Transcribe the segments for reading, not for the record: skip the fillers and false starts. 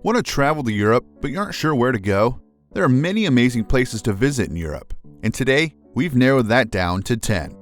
Want to travel to Europe, but you aren't sure where to go? There are many amazing places to visit in Europe, and today we've narrowed that down to 10.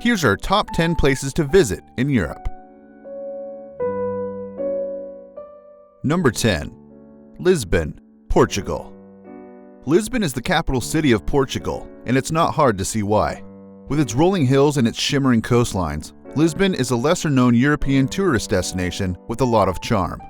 Here's our top 10 places to visit in Europe. Number 10. Lisbon, Portugal. Lisbon is the capital city of Portugal, and it's not hard to see why. With its rolling hills and its shimmering coastlines, Lisbon is a lesser-known European tourist destination with a lot of charm.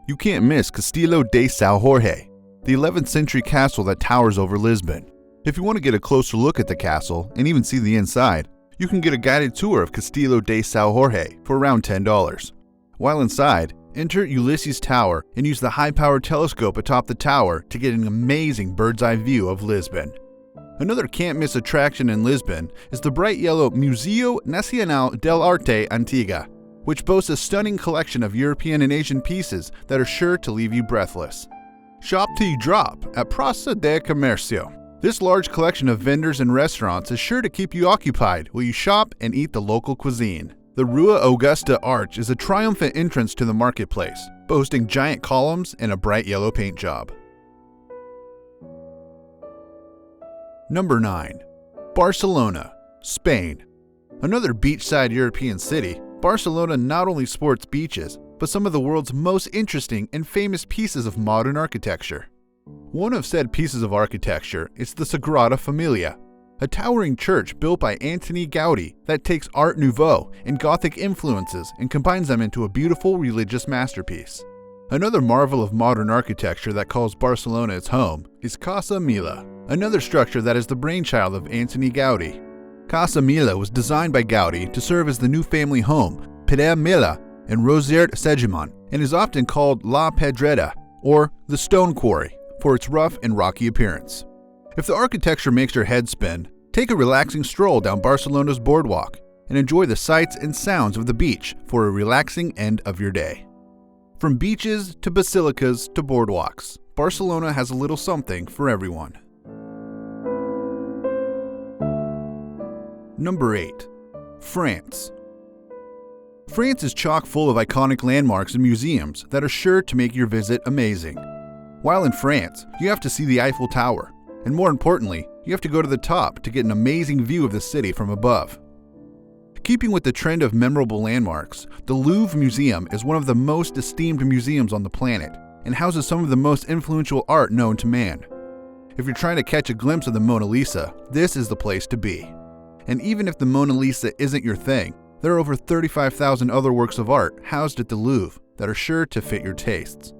You can't miss Castelo de São Jorge, the 11th century castle that towers over Lisbon. If you want to get a closer look at the castle and even see the inside, you can get a guided tour of Castelo de São Jorge for around $10. While inside, enter Ulysses Tower and use the high-powered telescope atop the tower to get an amazing bird's-eye view of Lisbon. Another can't-miss attraction in Lisbon is the bright yellow Museu Nacional del Arte Antiga, which boasts a stunning collection of European and Asian pieces that are sure to leave you breathless. Shop till you drop at Praça de Comércio. This large collection of vendors and restaurants is sure to keep you occupied while you shop and eat the local cuisine. The Rua Augusta Arch is a triumphant entrance to the marketplace, boasting giant columns and a bright yellow paint job. Number 9. Barcelona, Spain. Another beachside European city, Barcelona not only sports beaches, but some of the world's most interesting and famous pieces of modern architecture. One of said pieces of architecture is the Sagrada Familia, a towering church built by Antoni Gaudí that takes Art Nouveau and Gothic influences and combines them into a beautiful religious masterpiece. Another marvel of modern architecture that calls Barcelona its home is Casa Mila, another structure that is the brainchild of Antoni Gaudí. Casa Mila was designed by Gaudí to serve as the new family home, Pedra Mila and Rosert Segimon, and is often called La Pedrera, or the Stone Quarry, for its rough and rocky appearance. If the architecture makes your head spin, take a relaxing stroll down Barcelona's boardwalk and enjoy the sights and sounds of the beach for a relaxing end of your day. From beaches to basilicas to boardwalks, Barcelona has a little something for everyone. Number 8. France. France is chock full of iconic landmarks and museums that are sure to make your visit amazing. While in France, you have to see the Eiffel Tower, and more importantly, you have to go to the top to get an amazing view of the city from above. Keeping with the trend of memorable landmarks, the Louvre Museum is one of the most esteemed museums on the planet and houses some of the most influential art known to man. If you're trying to catch a glimpse of the Mona Lisa, this is the place to be. And even if the Mona Lisa isn't your thing, there are over 35,000 other works of art housed at the Louvre that are sure to fit your tastes.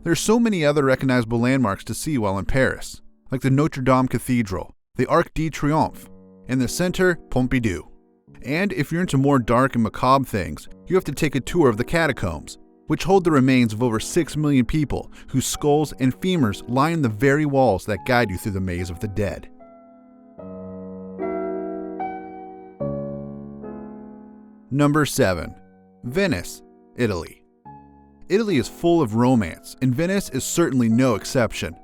There are so many other recognizable landmarks to see while in Paris, like the Notre Dame Cathedral, the Arc de Triomphe, and the Centre Pompidou. And if you're into more dark and macabre things, you have to take a tour of the catacombs, which hold the remains of over 6 million people whose skulls and femurs line the very walls that guide you through the maze of the dead. Number 7. Venice, Italy. Italy is full of romance, and Venice is certainly no exception.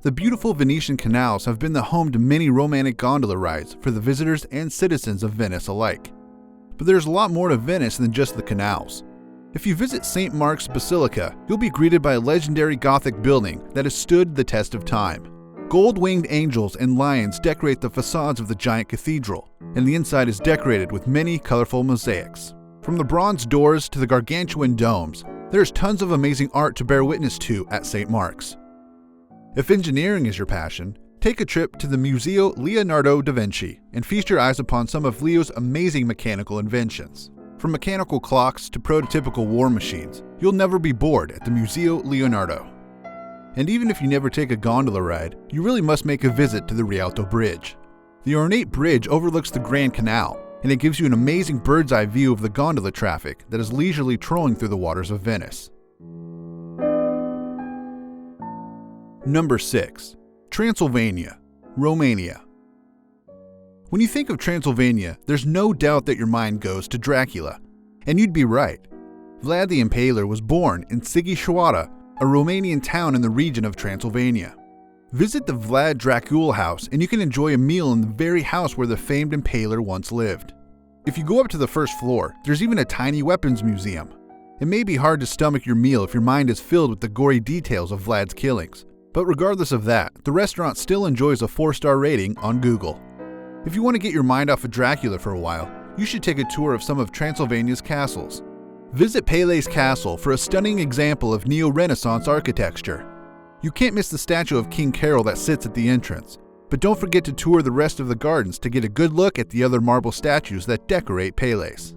The beautiful Venetian canals have been the home to many romantic gondola rides for the visitors and citizens of Venice alike. But there's a lot more to Venice than just the canals. If you visit St. Mark's Basilica, you'll be greeted by a legendary Gothic building that has stood the test of time. Gold-winged angels and lions decorate the facades of the giant cathedral, and the inside is decorated with many colorful mosaics. From the bronze doors to the gargantuan domes, there's tons of amazing art to bear witness to at St. Mark's. If engineering is your passion, take a trip to the Museo Leonardo da Vinci and feast your eyes upon some of Leo's amazing mechanical inventions. From mechanical clocks to prototypical war machines, you'll never be bored at the Museo Leonardo. And even if you never take a gondola ride, you really must make a visit to the Rialto Bridge. The ornate bridge overlooks the Grand Canal, and it gives you an amazing bird's-eye view of the gondola traffic that is leisurely trolling through the waters of Venice. Number 6. Transylvania, Romania. When you think of Transylvania, there's no doubt that your mind goes to Dracula. And you'd be right. Vlad the Impaler was born in Sighișoara, a Romanian town in the region of Transylvania. Visit the Vlad Dracul house and you can enjoy a meal in the very house where the famed Impaler once lived. If you go up to the first floor, there's even a tiny weapons museum. It may be hard to stomach your meal if your mind is filled with the gory details of Vlad's killings, but regardless of that, the restaurant still enjoys a 4-star rating on Google. If you want to get your mind off of Dracula for a while, you should take a tour of some of Transylvania's castles. Visit Pélé's Castle for a stunning example of Neo-Renaissance architecture. You can't miss the statue of King Carol that sits at the entrance, but don't forget to tour the rest of the gardens to get a good look at the other marble statues that decorate Pélé's.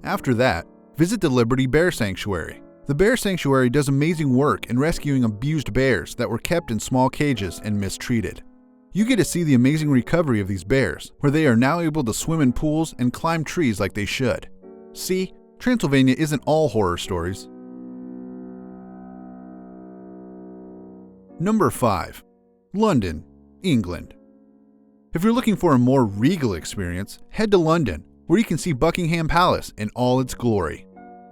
After that, visit the Liberty Bear Sanctuary. The Bear Sanctuary does amazing work in rescuing abused bears that were kept in small cages and mistreated. You get to see the amazing recovery of these bears, where they are now able to swim in pools and climb trees like they should. See, Transylvania isn't all horror stories. Number 5. London, England. If you're looking for a more regal experience, head to London, where you can see Buckingham Palace in all its glory.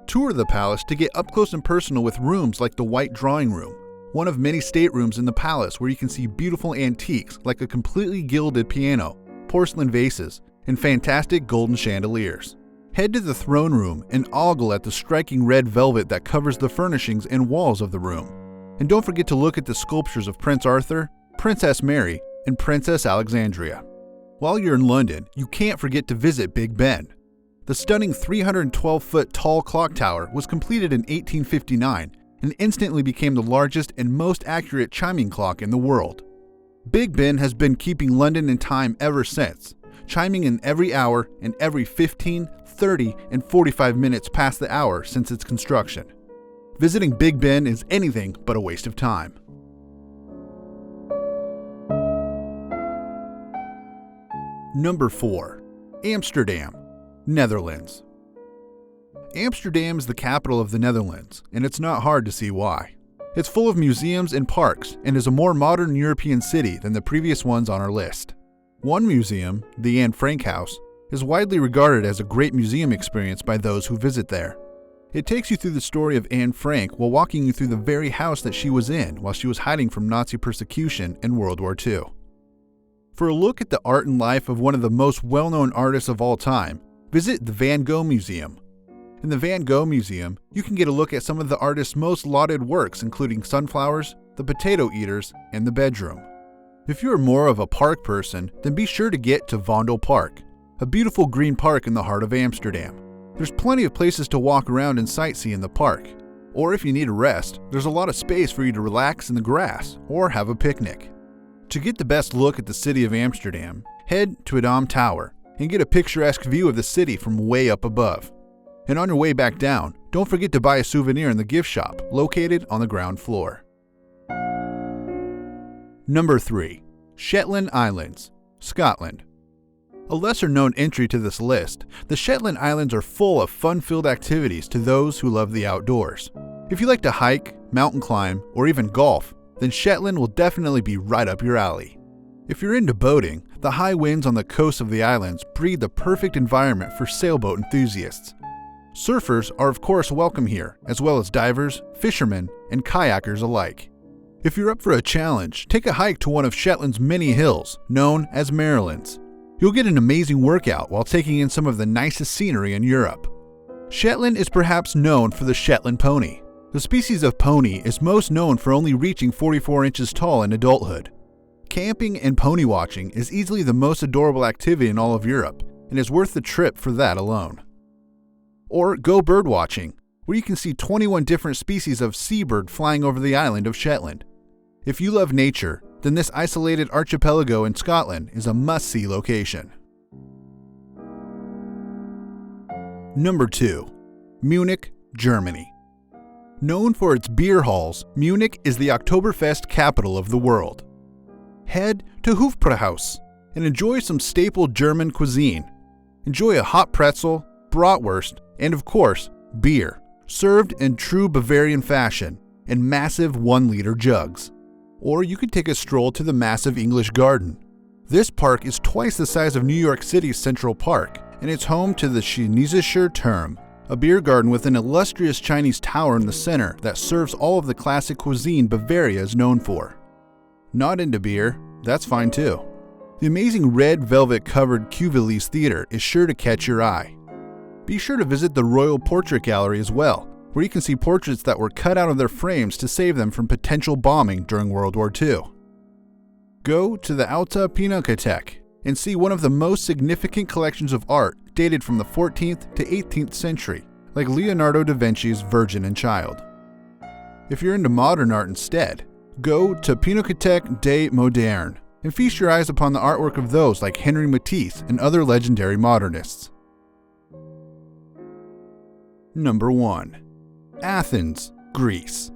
Tour the palace to get up close and personal with rooms like the White Drawing Room, one of many staterooms in the palace where you can see beautiful antiques like a completely gilded piano, porcelain vases, and fantastic golden chandeliers. Head to the throne room and ogle at the striking red velvet that covers the furnishings and walls of the room. And don't forget to look at the sculptures of Prince Arthur, Princess Mary, and Princess Alexandria. While you're in London, you can't forget to visit Big Ben. The stunning 312-foot tall clock tower was completed in 1859 and instantly became the largest and most accurate chiming clock in the world. Big Ben has been keeping London in time ever since, chiming in every hour and every 15, 30, and 45 minutes past the hour since its construction. Visiting Big Ben is anything but a waste of time. Number 4. Amsterdam, Netherlands. Amsterdam is the capital of the Netherlands, and it's not hard to see why. It's full of museums and parks, and is a more modern European city than the previous ones on our list. One museum, the Anne Frank House, is widely regarded as a great museum experience by those who visit there. It takes you through the story of Anne Frank while walking you through the very house that she was in while she was hiding from Nazi persecution in World War II. For a look at the art and life of one of the most well-known artists of all time, visit the Van Gogh Museum. In the Van Gogh Museum, you can get a look at some of the artist's most lauded works, including sunflowers, the potato eaters, and the bedroom. If you are more of a park person, then be sure to get to Vondel Park, a beautiful green park in the heart of Amsterdam. There's plenty of places to walk around and sightsee in the park. Or if you need a rest, there's a lot of space for you to relax in the grass or have a picnic. To get the best look at the city of Amsterdam, head to Adam Tower and get a picturesque view of the city from way up above. And on your way back down, don't forget to buy a souvenir in the gift shop located on the ground floor. Number 3. Shetland Islands, Scotland. A lesser-known entry to this list, the Shetland Islands are full of fun-filled activities to those who love the outdoors. If you like to hike, mountain climb, or even golf, then Shetland will definitely be right up your alley. If you're into boating, the high winds on the coast of the islands breed the perfect environment for sailboat enthusiasts. Surfers are of course welcome here, as well as divers, fishermen, and kayakers alike. If you're up for a challenge, take a hike to one of Shetland's many hills, known as Marilyns. You'll get an amazing workout while taking in some of the nicest scenery in Europe. Shetland is perhaps known for the Shetland pony. The species of pony is most known for only reaching 44 inches tall in adulthood. Camping and pony watching is easily the most adorable activity in all of Europe, and is worth the trip for that alone. Or go bird watching, where you can see 21 different species of seabird flying over the island of Shetland. If you love nature, then this isolated archipelago in Scotland is a must-see location. Number 2. Munich, Germany. Known for its beer halls, Munich is the Oktoberfest capital of the world. Head to Hofbräuhaus and enjoy some staple German cuisine. Enjoy a hot pretzel, bratwurst, and of course, beer, served in true Bavarian fashion in massive 1-liter jugs. Or you could take a stroll to the massive English Garden. This park is twice the size of New York City's Central Park, and it's home to the Chinesischer Turm, a beer garden with an illustrious Chinese tower in the center that serves all of the classic cuisine Bavaria is known for. Not into beer? That's fine too. The amazing red velvet-covered Cuvillies Theater is sure to catch your eye. Be sure to visit the Royal Portrait Gallery as well, where you can see portraits that were cut out of their frames to save them from potential bombing during World War II. Go to the Alta Pinakothek and see one of the most significant collections of art dated from the 14th to 18th century, like Leonardo da Vinci's Virgin and Child. If you're into modern art instead, go to Pinakothek des Modernes and feast your eyes upon the artwork of those like Henri Matisse and other legendary modernists. Number 1. Athens, Greece.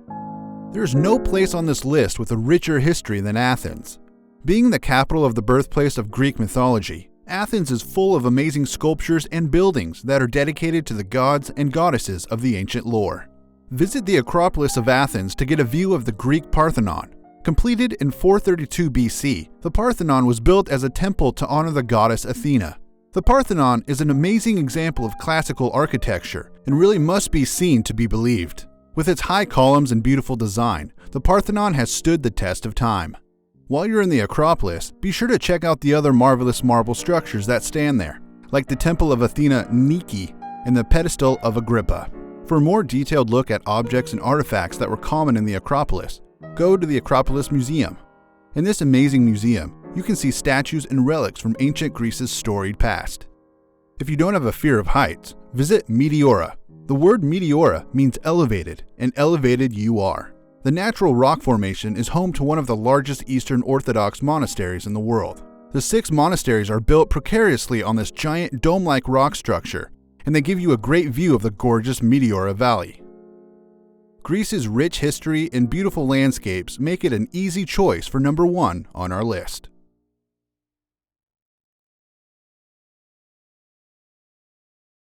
There's no place on this list with a richer history than Athens. Being the capital of the birthplace of Greek mythology, Athens is full of amazing sculptures and buildings that are dedicated to the gods and goddesses of the ancient lore. Visit the Acropolis of Athens to get a view of the Greek Parthenon. Completed in 432 BC, the Parthenon was built as a temple to honor the goddess Athena. The Parthenon is an amazing example of classical architecture and really must be seen to be believed. With its high columns and beautiful design, the Parthenon has stood the test of time. While you're in the Acropolis, be sure to check out the other marvelous marble structures that stand there, like the Temple of Athena Nike and the Pedestal of Agrippa. For a more detailed look at objects and artifacts that were common in the Acropolis, go to the Acropolis Museum. In this amazing museum, you can see statues and relics from ancient Greece's storied past. If you don't have a fear of heights, visit Meteora. The word Meteora means elevated, and elevated you are. The natural rock formation is home to one of the largest Eastern Orthodox monasteries in the world. The 6 monasteries are built precariously on this giant dome-like rock structure, and they give you a great view of the gorgeous Meteora Valley. Greece's rich history and beautiful landscapes make it an easy choice for number 1 on our list.